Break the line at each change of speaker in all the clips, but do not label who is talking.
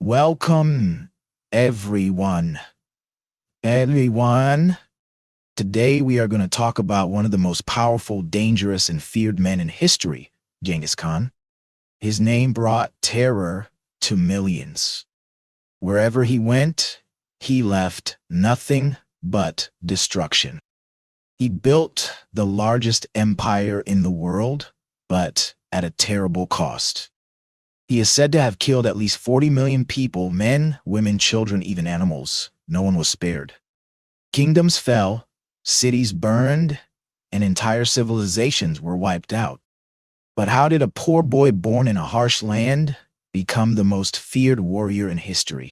Welcome, everyone. Everyone, today we are going to talk about one of the most powerful, dangerous, and feared men in history, Genghis Khan. His name brought terror to millions. Wherever he went, he left nothing but destruction. He built the largest empire in the world, but at a terrible cost. He is said to have killed at least 40 million people, men, women, children, even animals. No one was spared. Kingdoms fell, cities burned, and entire civilizations were wiped out. But how did a poor boy born in a harsh land become the most feared warrior in history?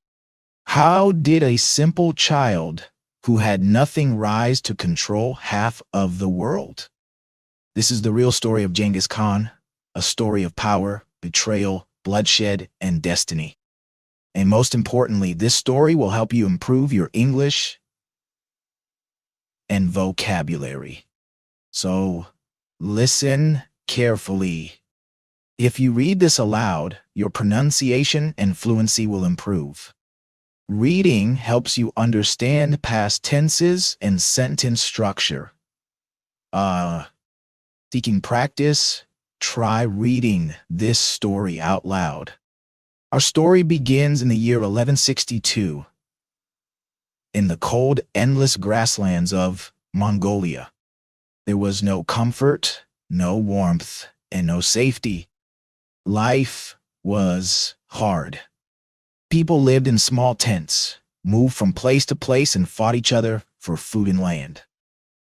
How did a simple child who had nothing rise to control half of the world? This is the real story of Genghis Khan, a story of power, betrayal, bloodshed, and destiny. And most importantly, this story will help you improve your English and vocabulary. So, listen carefully. If you read this aloud, your pronunciation and fluency will improve. Reading helps you understand past tenses and sentence structure. Seeking practice, try reading this story out loud. Our story begins in the year 1162 in the cold, endless grasslands of Mongolia. There was no comfort, no warmth, and no safety. Life was hard. People lived in small tents, moved from place to place, and fought each other for food and land.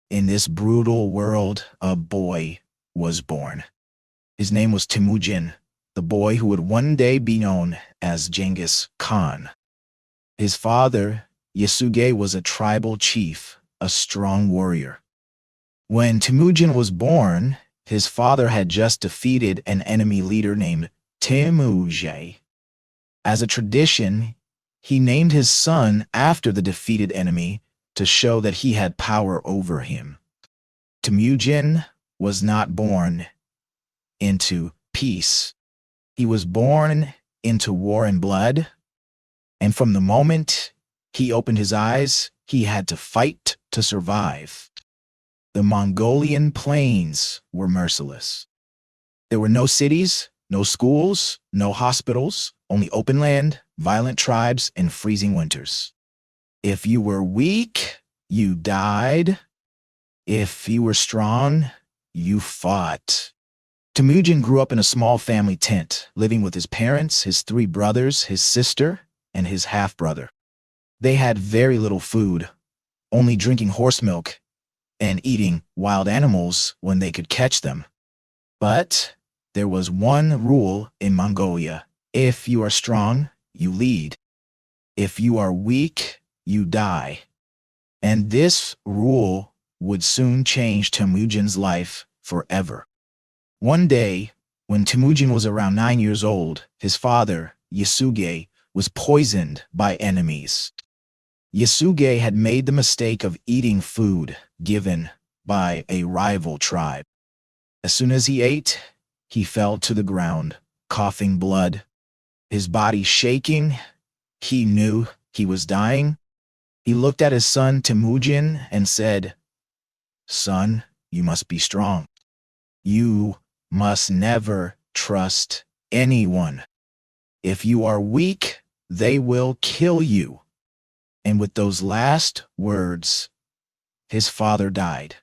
In this brutal world, a boy was born. His name was Temujin, the boy who would one day be known as Genghis Khan. His father, Yasuge, was a tribal chief, a strong warrior. When Temujin was born, his father had just defeated an enemy leader named Temujin. As a tradition, he named his son after the defeated enemy to show that he had power over him. Temujin was not born into peace. He was born into war and blood, and from the moment he opened his eyes, he had to fight to survive. The Mongolian plains were merciless. There were no cities, no schools, no hospitals, only open land, violent tribes, and freezing winters. If you were weak, you died. If you were strong, you fought. Temujin grew up in a small family tent, living with his parents, his 3 brothers, his sister, and his half-brother. They had very little food, only drinking horse milk and eating wild animals when they could catch them. But there was one rule in Mongolia: if you are strong, you lead. If you are weak, you die. And this rule would soon change Temujin's life forever. One day, when Temujin was around 9 years old, his father, Yasuge, was poisoned by enemies. Yasuge had made the mistake of eating food given by a rival tribe. As soon as he ate, he fell to the ground, coughing blood. His body shaking, he knew he was dying. He looked at his son Temujin and said, "Son, you must be strong. You must never trust anyone. If you are weak, they will kill you." And with those last words, his father died.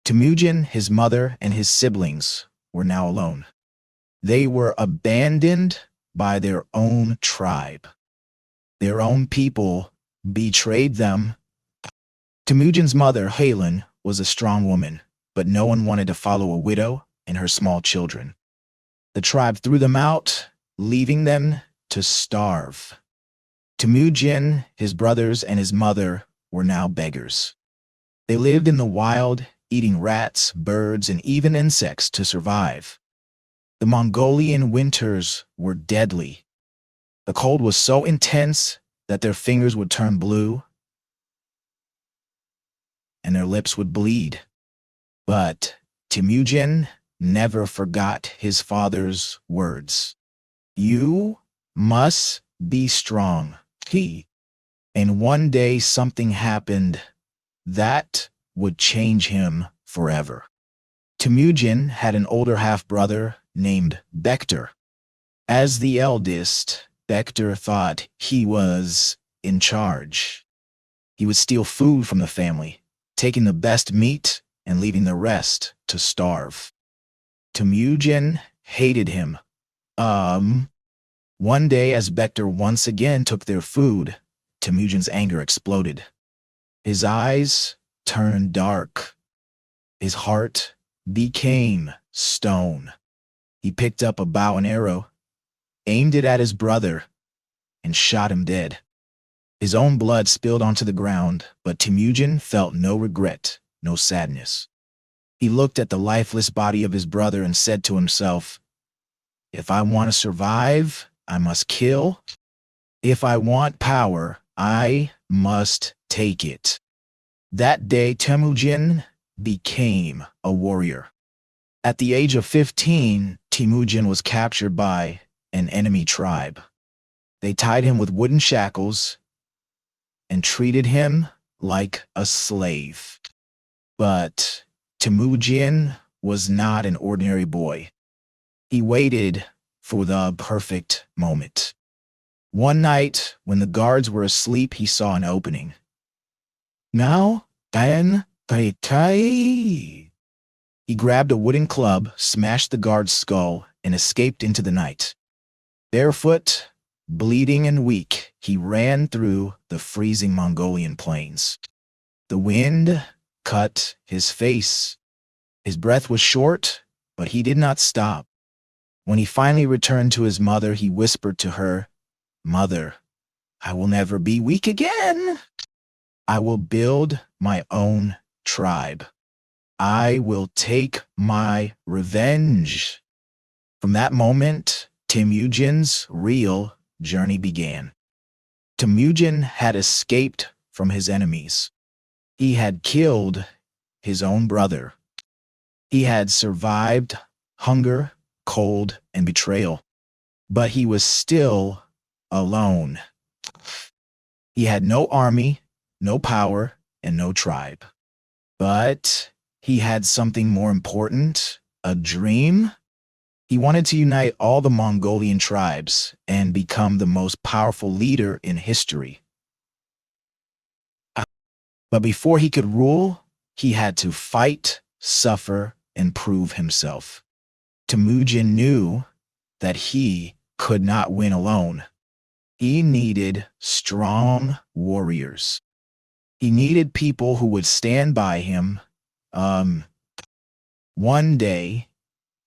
Temujin, his mother, and his siblings were now alone. They were abandoned by their own tribe. Their own people betrayed them. Temujin's mother, Helen, was a strong woman, but no one wanted to follow a widow and her small children. The tribe threw them out, leaving them to starve. Temujin, his brothers, and his mother were now beggars. They lived in the wild, eating rats, birds, and even insects to survive. The Mongolian winters were deadly. The cold was so intense that their fingers would turn blue and their lips would bleed. But Temujin never forgot his father's words. "You must be strong. And one day something happened that would change him forever. Temujin had an older half-brother named Bektar. As the eldest, Bektar thought he was in charge. He would steal food from the family, taking the best meat and leaving the rest to starve. Temujin hated him. One day, as Bektar once again took their food, Temujin's anger exploded. His eyes turned dark. His heart became stone. He picked up a bow and arrow, aimed it at his brother, and shot him dead. His own blood spilled onto the ground, but Temujin felt no regret, no sadness. He looked at the lifeless body of his brother and said to himself, "If I want to survive, I must kill. If I want power, I must take it." That day, Temujin became a warrior. At the age of 15, Temujin was captured by an enemy tribe. They tied him with wooden shackles and treated him like a slave. But Temujin was not an ordinary boy. He waited for the perfect moment. One night, when the guards were asleep, he saw an opening. Now, then, he grabbed a wooden club, smashed the guard's skull, and escaped into the night. Barefoot, bleeding and weak, he ran through the freezing Mongolian plains. The wind cut his face. His breath was short, but he did not stop. When he finally returned to his mother, he whispered to her, "Mother, I will never be weak again. I will build my own tribe. I will take my revenge." From that moment, Temujin's real journey began. Temujin had escaped from his enemies. He had killed his own brother. He had survived hunger, cold, and betrayal. But he was still alone. He had no army, no power, and no tribe. But he had something more important, a dream. He wanted to unite all the Mongolian tribes and become the most powerful leader in history. But before he could rule, he had to fight, suffer, and prove himself. Temujin knew that he could not win alone. He needed strong warriors. He needed people who would stand by him. One day,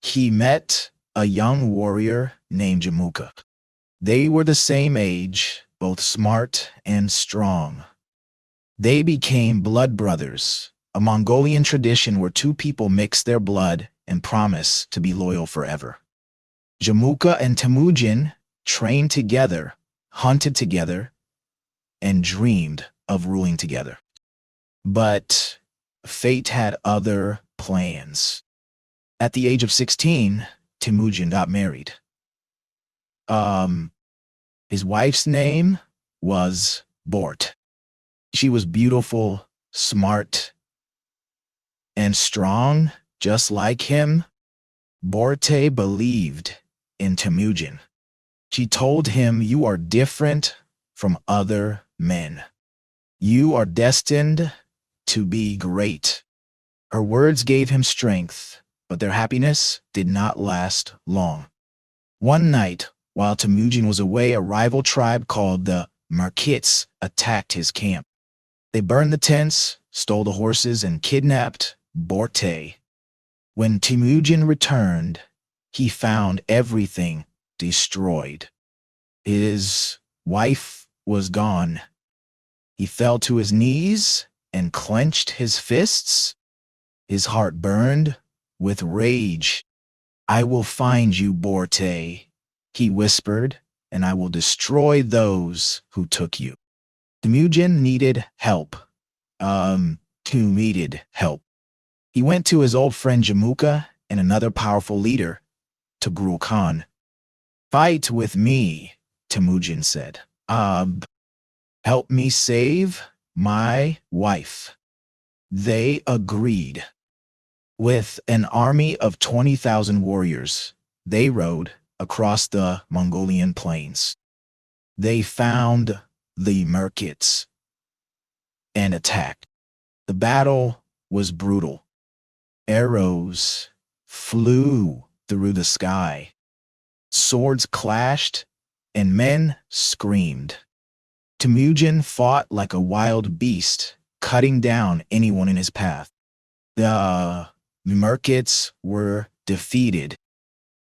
he met a young warrior named Jamuka. They were the same age, both smart and strong. They became blood brothers, a Mongolian tradition where two people mix their blood and promise to be loyal forever. Jamuka and Temujin trained together, hunted together, and dreamed of ruling together. But fate had other plans. At the age of 16, Temujin got married. His wife's name was Bort. She was beautiful, smart, and strong, just like him. Borte believed in Temujin. She told him, "You are different from other men. You are destined to be great." Her words gave him strength, but their happiness did not last long. One night, while Temujin was away, a rival tribe called the Merkits attacked his camp. They burned the tents, stole the horses, and kidnapped Borte. When Temujin returned, he found everything destroyed. His wife was gone. He fell to his knees and clenched his fists. His heart burned with rage. "I will find you, Borte," he whispered, "and I will destroy those who took you." Temujin needed help. He went to his old friend Jamuka and another powerful leader, Togrul Khan. "Fight with me," Temujin said. Help me save my wife. They agreed. With an army of 20,000 warriors, they rode across the Mongolian plains. They found the Merkits and attacked. The battle was brutal. Arrows flew through the sky. Swords clashed, and men screamed. Temujin fought like a wild beast, cutting down anyone in his path. The Merkits were defeated.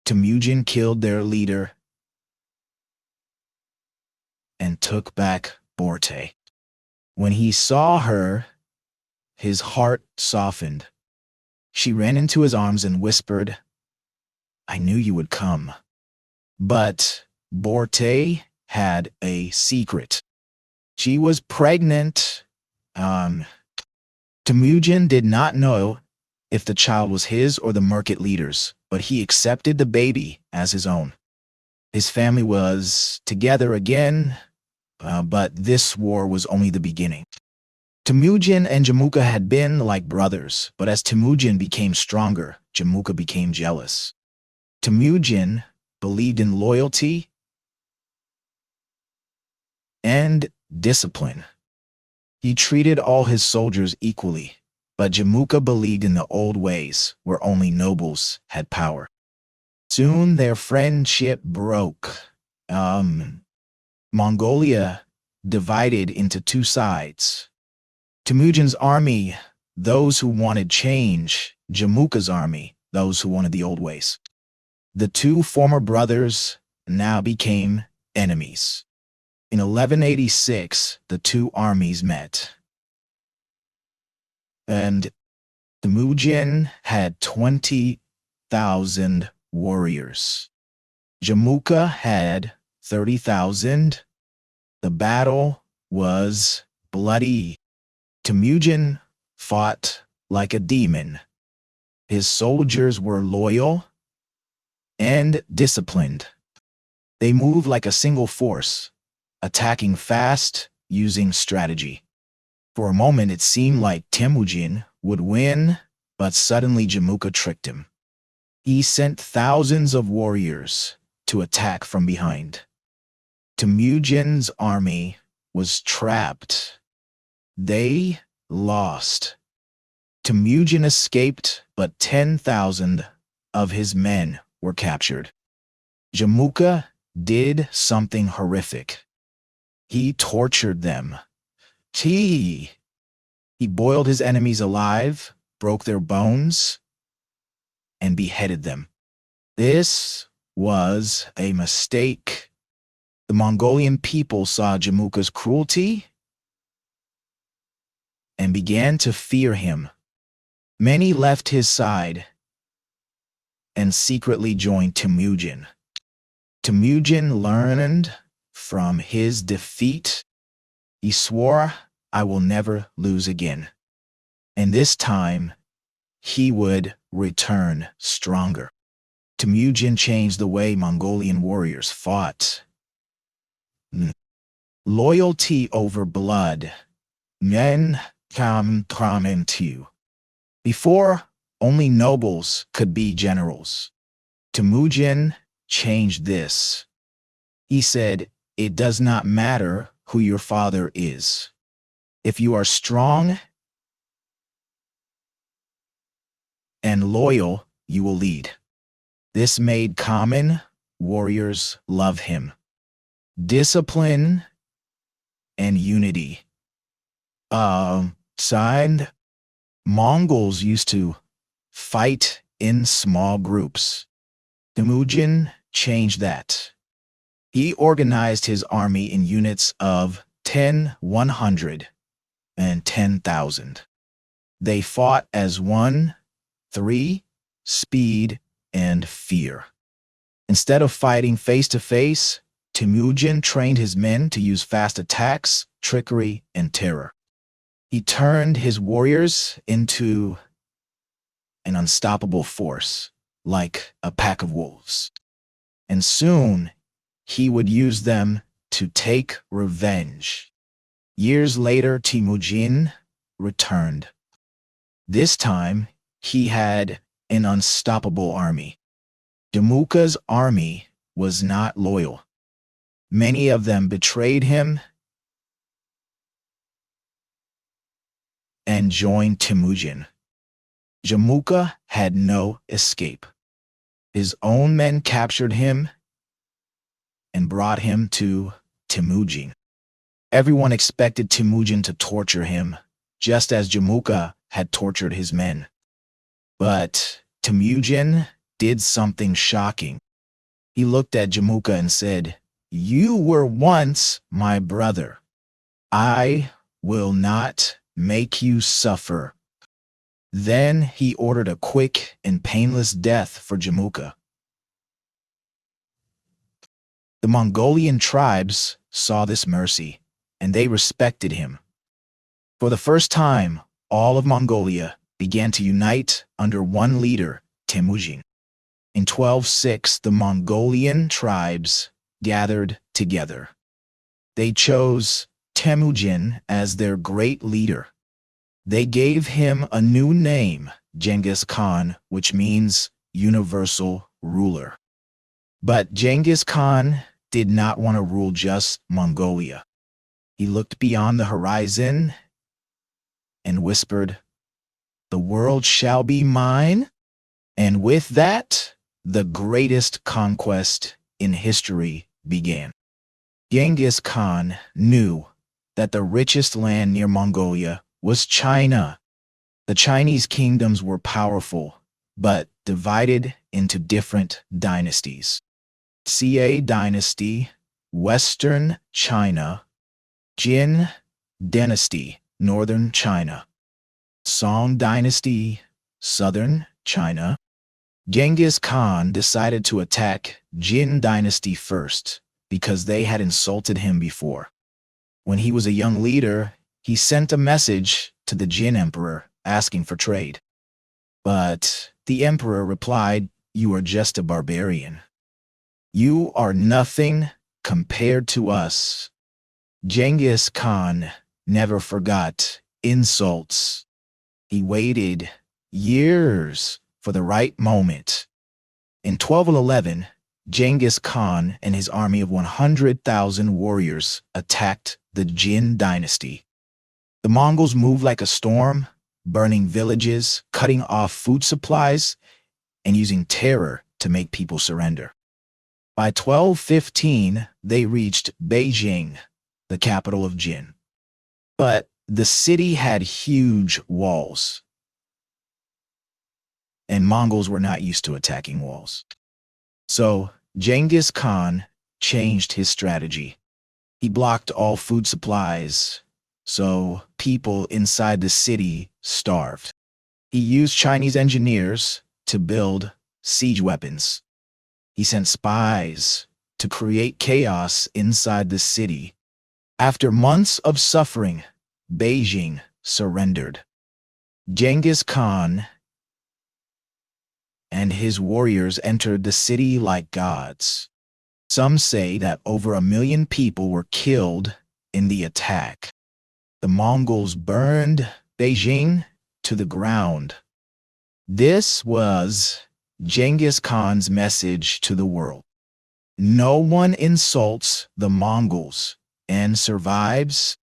Temujin killed their leader and took back Borte. When he saw her, his heart softened. She ran into his arms and whispered, "I knew you would come." But Borte had a secret. She was pregnant. Temujin did not know if the child was his or the Merkit leaders, but he accepted the baby as his own. His family was together again, but this war was only the beginning. Temujin and Jamuka had been like brothers, but as Temujin became stronger, Jamuka became jealous. Temujin believed in loyalty and discipline. He treated all his soldiers equally, but Jamuka believed in the old ways where only nobles had power. Soon their friendship broke. Mongolia divided into two sides. Temujin's army, those who wanted change; Jamuka's army, those who wanted the old ways. The two former brothers now became enemies. In 1186, the two armies met. And Temujin had 20,000 warriors. Jamuka had 30,000. The battle was bloody. Temujin fought like a demon. His soldiers were loyal and disciplined. They moved like a single force, attacking fast, using strategy. For a moment, it seemed like Temujin would win, but suddenly Jamuka tricked him. He sent thousands of warriors to attack from behind. Temujin's army was trapped. They lost. Temujin escaped, but 10,000 of his men were captured. Jamuka did something horrific. He tortured them. He boiled his enemies alive, broke their bones, and beheaded them. This was a mistake. The Mongolian people saw Jamuka's cruelty and began to fear him. Many left his side and secretly joined Temujin. Temujin learned from his defeat. He swore, "I will never lose again." And this time, he would return stronger. Temujin changed the way Mongolian warriors fought. Loyalty over blood. Men come into. Before, only nobles could be generals. Temujin changed this. He said, "It does not matter who your father is. If you are strong and loyal, you will lead." This made common warriors love him. Discipline and unity. Signed, Mongols used to fight in small groups. Temujin changed that. He organized his army in units of 10, 100, and 10,000. They fought as one, 3, speed, and fear. Instead of fighting face to face, Temujin trained his men to use fast attacks, trickery, and terror. He turned his warriors into an unstoppable force, like a pack of wolves. And soon, he would use them to take revenge. Years later, Temujin returned. This time, he had an unstoppable army. Jamuka's army was not loyal. Many of them betrayed him and joined Temujin. Jamuka had no escape. His own men captured him and brought him to Temujin. Everyone expected Temujin to torture him, just as Jamuka had tortured his men. But Temujin did something shocking. He looked at Jamuka and said, "You were once my brother. I will not make you suffer." Then he ordered a quick and painless death for Jamuka. The Mongolian tribes saw this mercy, and they respected him. For the first time, all of Mongolia began to unite under one leader, Temujin. In 1206, the Mongolian tribes gathered together. They chose Temujin as their great leader. They gave him a new name, Genghis Khan, which means universal ruler. But Genghis Khan did not want to rule just Mongolia. He looked beyond the horizon and whispered, "The world shall be mine." And with that, the greatest conquest in history began. Genghis Khan knew that the richest land near Mongolia was China. The Chinese kingdoms were powerful, but divided into different dynasties. Xia dynasty, Western China; Jin dynasty, Northern China; Song dynasty, Southern China. Genghis Khan decided to attack Jin dynasty first because they had insulted him before. When he was a young leader, he sent a message to the Jin emperor asking for trade. But the emperor replied, "You are just a barbarian. You are nothing compared to us." Genghis Khan never forgot insults. He waited years for the right moment. In 1211, Genghis Khan and his army of 100,000 warriors attacked the Jin dynasty. The Mongols moved like a storm, burning villages, cutting off food supplies, and using terror to make people surrender. By 1215, they reached Beijing, the capital of Jin. But the city had huge walls, and Mongols were not used to attacking walls. So Genghis Khan changed his strategy. He blocked all food supplies, so people inside the city starved. He used Chinese engineers to build siege weapons. He sent spies to create chaos inside the city. After months of suffering, Beijing surrendered. Genghis Khan and his warriors entered the city like gods. Some say that over 1 million people were killed in the attack. The Mongols burned Beijing to the ground. This was Genghis Khan's message to the world. No one insults the Mongols and survives.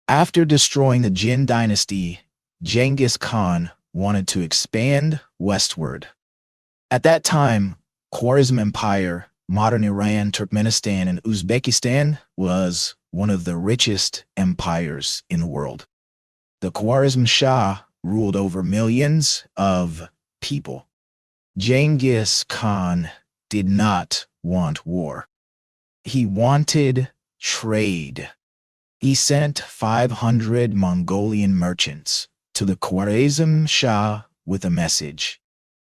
After destroying the Jin dynasty, Genghis Khan wanted to expand westward. At that time, Khwarezm Empire, modern Iran, Turkmenistan, and Uzbekistan, was one of the richest empires in the world. The Khwarezm Shah ruled over millions of people. Genghis Khan did not want war. He wanted trade. He sent 500 Mongolian merchants to the Khwarezm Shah with a message: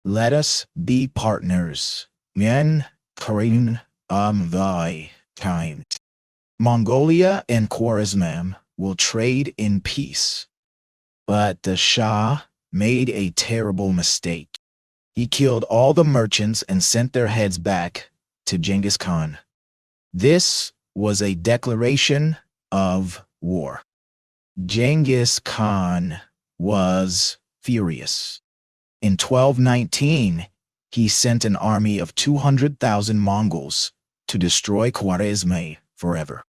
"Let us be partners. Men Karin thy time. Mongolia and Khwarezm will trade in peace." But the Shah made a terrible mistake. He killed all the merchants and sent their heads back to Genghis Khan. This was a declaration of war. Genghis Khan was furious. In 1219, he sent an army of 200,000 Mongols to destroy Khwarezm forever.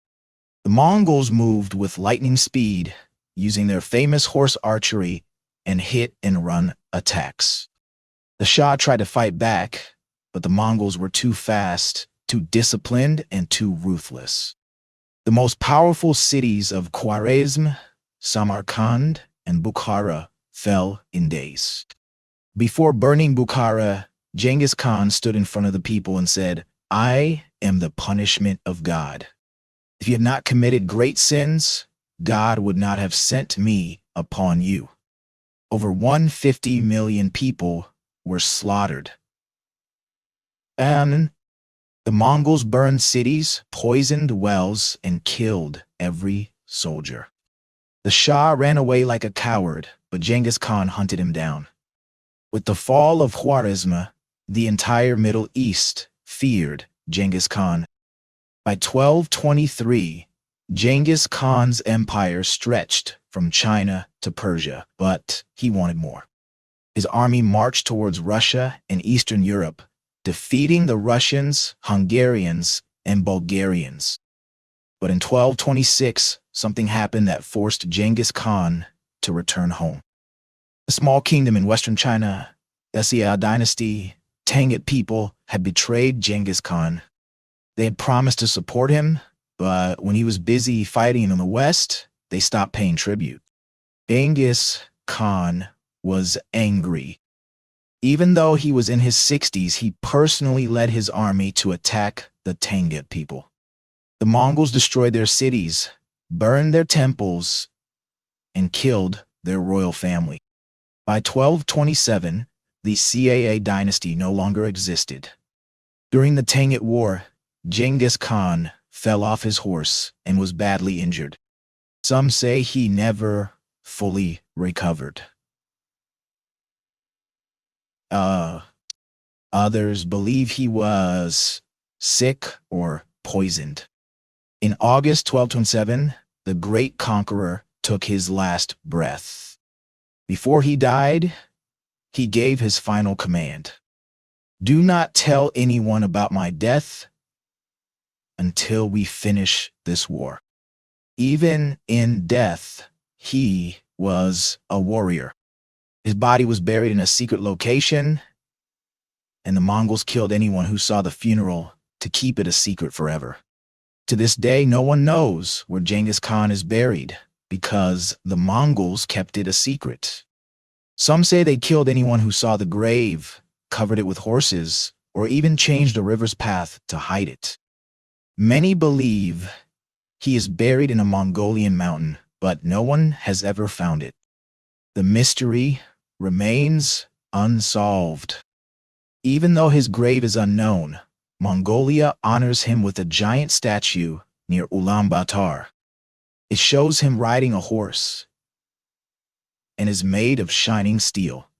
The Mongols moved with lightning speed, using their famous horse archery and hit-and-run attacks. The Shah tried to fight back, but the Mongols were too fast, too disciplined, and too ruthless. The most powerful cities of Khwarezm, Samarkand, and Bukhara fell in days. Before burning Bukhara, Genghis Khan stood in front of the people and said, "I am the punishment of God. If you had not committed great sins, God would not have sent me upon you." Over 150 million people were slaughtered. And the Mongols burned cities, poisoned wells, and killed every soldier. The Shah ran away like a coward, but Genghis Khan hunted him down. With the fall of Khwarezm, the entire Middle East feared Genghis Khan. By 1223, Genghis Khan's empire stretched from China to Persia, but he wanted more. His army marched towards Russia and Eastern Europe, defeating the Russians, Hungarians, and Bulgarians. But in 1226, something happened that forced Genghis Khan to return home. A small kingdom in western China, the Xia dynasty, Tangut people had betrayed Genghis Khan. They had promised to support him, but when he was busy fighting in the west, they stopped paying tribute. Genghis Khan was angry. Even though he was in his 60s, he personally led his army to attack the Tangut people. The Mongols destroyed their cities, burned their temples, and killed their royal family. By 1227, the Xia dynasty no longer existed. During the Tangut War, Genghis Khan fell off his horse and was badly injured. Some say he never fully recovered. Others believe he was sick or poisoned. In August 1227, the great conqueror took his last breath. Before he died, he gave his final command: "Do not tell anyone about my death until we finish this war." Even in death, he was a warrior. His body was buried in a secret location, and the Mongols killed anyone who saw the funeral to keep it a secret forever. To this day, no one knows where Genghis Khan is buried because the Mongols kept it a secret. Some say they killed anyone who saw the grave, covered it with horses, or even changed a river's path to hide it. Many believe he is buried in a Mongolian mountain, but no one has ever found it. The mystery remains unsolved. Even though his grave is unknown, Mongolia honors him with a giant statue near Ulaanbaatar. It shows him riding a horse and is made of shining steel.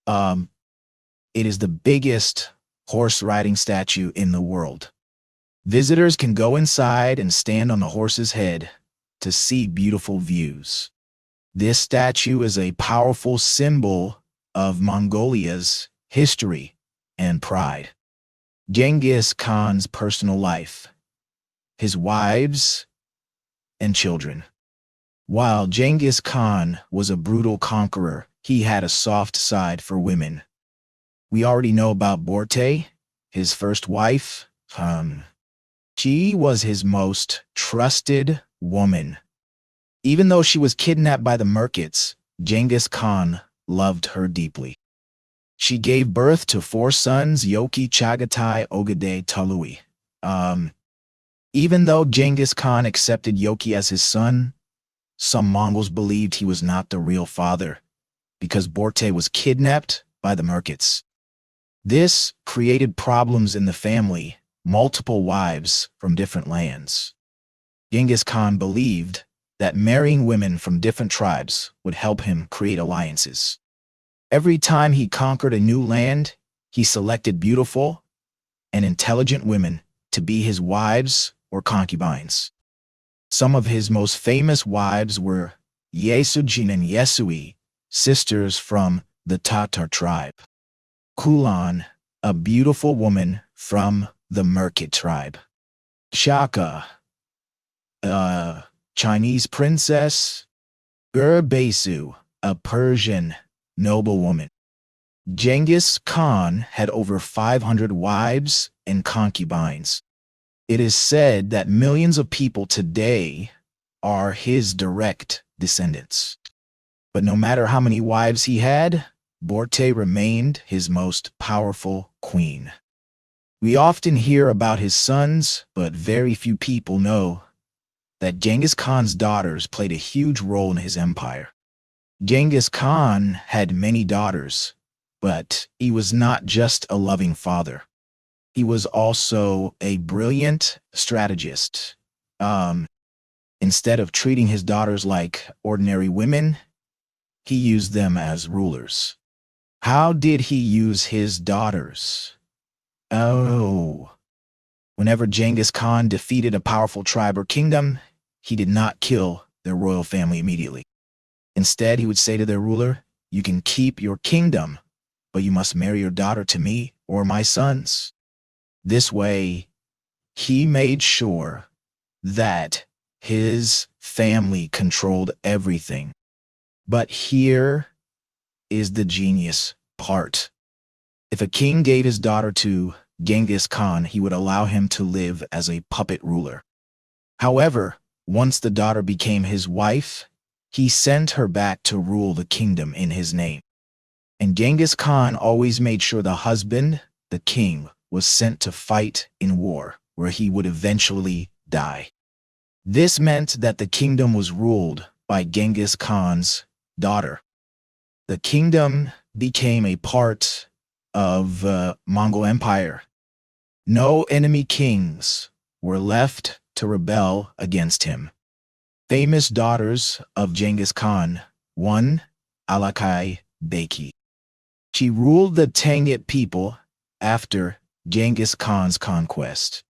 It is the biggest horse riding statue in the world. Visitors can go inside and stand on the horse's head to see beautiful views. This statue is a powerful symbol of Mongolia's history and pride. Genghis Khan's personal life, his wives and children. While Genghis Khan was a brutal conqueror, he had a soft side for women. We already know about Borte, his first wife. She was his most trusted woman. Even though she was kidnapped by the Merkits, Genghis Khan loved her deeply. She gave birth to 4 sons, Yoki, Chagatai, Ogedei, Tului. Even though Genghis Khan accepted Yoki as his son, some Mongols believed he was not the real father because Borte was kidnapped by the Merkits. This created problems in the family, multiple wives from different lands. Genghis Khan believed that marrying women from different tribes would help him create alliances. Every time he conquered a new land, he selected beautiful, and intelligent women to be his wives or concubines. Some of his most famous wives were Yesujin and Yesui, sisters from the Tatar tribe. Kulan, a beautiful woman from the Merkit tribe. Shaka, a Chinese princess. Urbesu, a Persian noblewoman. Genghis Khan had over 500 wives and concubines. It is said that millions of people today are his direct descendants. But no matter how many wives he had, Borte remained his most powerful queen. We often hear about his sons, but very few people know that Genghis Khan's daughters played a huge role in his empire. Genghis Khan had many daughters, but he was not just a loving father. He was also a brilliant strategist. Instead of treating his daughters like ordinary women, he used them as rulers. How did he use his daughters? Whenever Genghis Khan defeated a powerful tribe or kingdom, he did not kill their royal family immediately. Instead, he would say to their ruler, "You can keep your kingdom, but you must marry your daughter to me or my sons." This way, he made sure that his family controlled everything. But here is the genius part. If a king gave his daughter to Genghis Khan, he would allow him to live as a puppet ruler. However, once the daughter became his wife, he sent her back to rule the kingdom in his name. And Genghis Khan always made sure the husband, the king, was sent to fight in war, where he would eventually die. This meant that the kingdom was ruled by Genghis Khan's daughter. The kingdom became a part of Mongol Empire. No enemy kings were left to rebel against him. Famous daughters of Genghis Khan. 1. Alakai Beki. She ruled the Tangut people after Genghis Khan's conquest.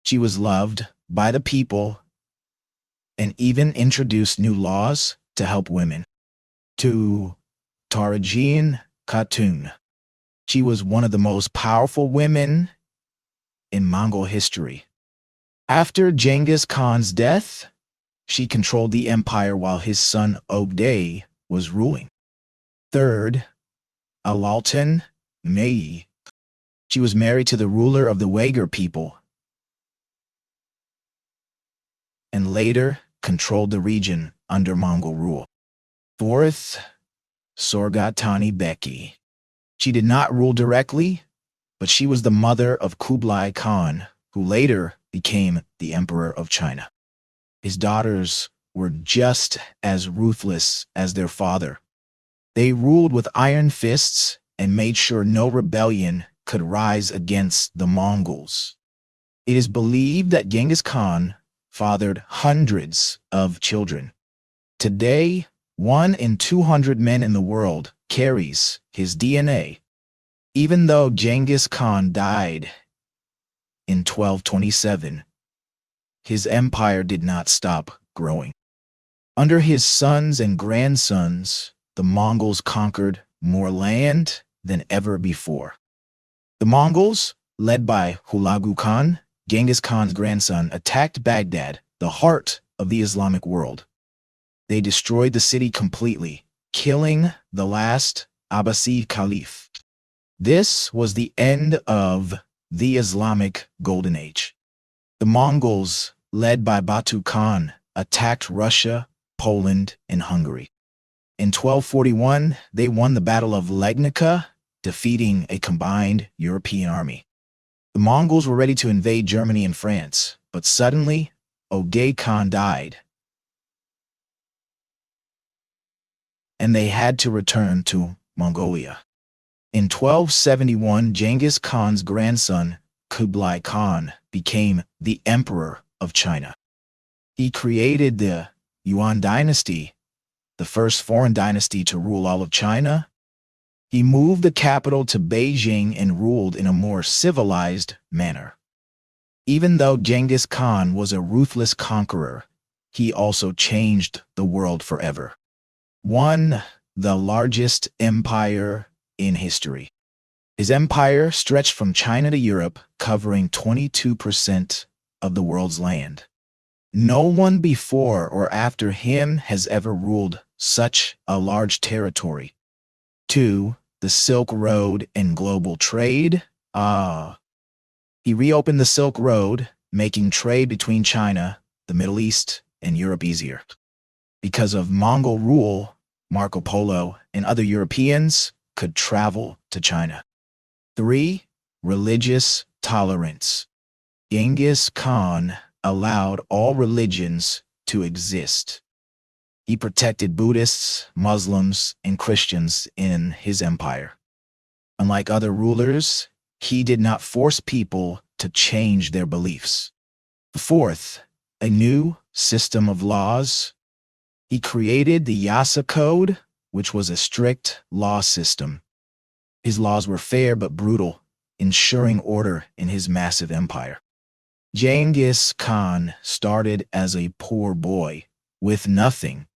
She was loved by the people and even introduced new laws to help women. 2. Tarajian Khatun. She was one of the most powerful women in Mongol history. After Genghis Khan's death, she controlled the empire while his son Ogday was ruling. 3. Alaltan Mei. She was married to the ruler of the Uyghur people and later controlled the region under Mongol rule. 4th, Sorgatani Beki. She did not rule directly, but she was the mother of Kublai Khan, who later became the Emperor of China. His daughters were just as ruthless as their father. They ruled with iron fists and made sure no rebellion could rise against the Mongols. It is believed that Genghis Khan fathered hundreds of children. Today, 1 in 200 men in the world carries his DNA. Even though Genghis Khan died in 1227, his empire did not stop growing. Under his sons and grandsons, the Mongols conquered more land than ever before. The Mongols, led by Hulagu Khan, Genghis Khan's grandson, attacked Baghdad, the heart of the Islamic world. They destroyed the city completely, killing the last Abbasid Caliph. This was the end of the Islamic Golden Age. The Mongols, led by Batu Khan, attacked Russia, Poland, and Hungary. In 1241, they won the Battle of Legnica, defeating a combined European army. The Mongols were ready to invade Germany and France, but suddenly, Ogday Khan died, and they had to return to Mongolia. In 1271, Genghis Khan's grandson, Kublai Khan, became the Emperor of China. He created the Yuan dynasty, the first foreign dynasty to rule all of China. He moved the capital to Beijing and ruled in a more civilized manner. Even though Genghis Khan was a ruthless conqueror, he also changed the world forever. 1. The largest empire in history. His empire stretched from China to Europe, covering 22% of the world's land. No one before or after him has ever ruled such a large territory. 2. The Silk Road and global trade. He reopened the Silk Road, making trade between China, the Middle East, and Europe easier. Because of Mongol rule, Marco Polo and other Europeans could travel to China. 3. Religious tolerance. Genghis Khan allowed all religions to exist. He protected Buddhists, Muslims, and Christians in his empire. Unlike other rulers, he did not force people to change their beliefs. 4th, a new system of laws. He created the Yasa Code, which was a strict law system. His laws were fair but brutal, ensuring order in his massive empire. Genghis Khan started as a poor boy with nothing.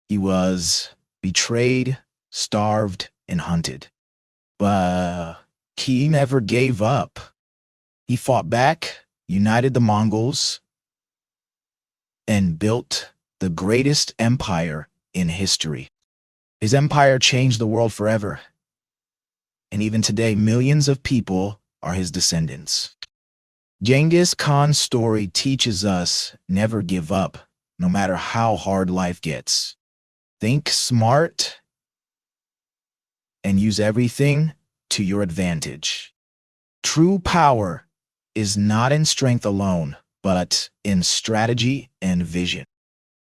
He was betrayed, starved, and hunted. But he never gave up. He fought back, united the Mongols, and built the greatest empire in history. His empire changed the world forever. And even today, millions of people are his descendants. Genghis Khan's story teaches us never give up, no matter how hard life gets. Think smart and use everything to your advantage. True power is not in strength alone, but in strategy and vision.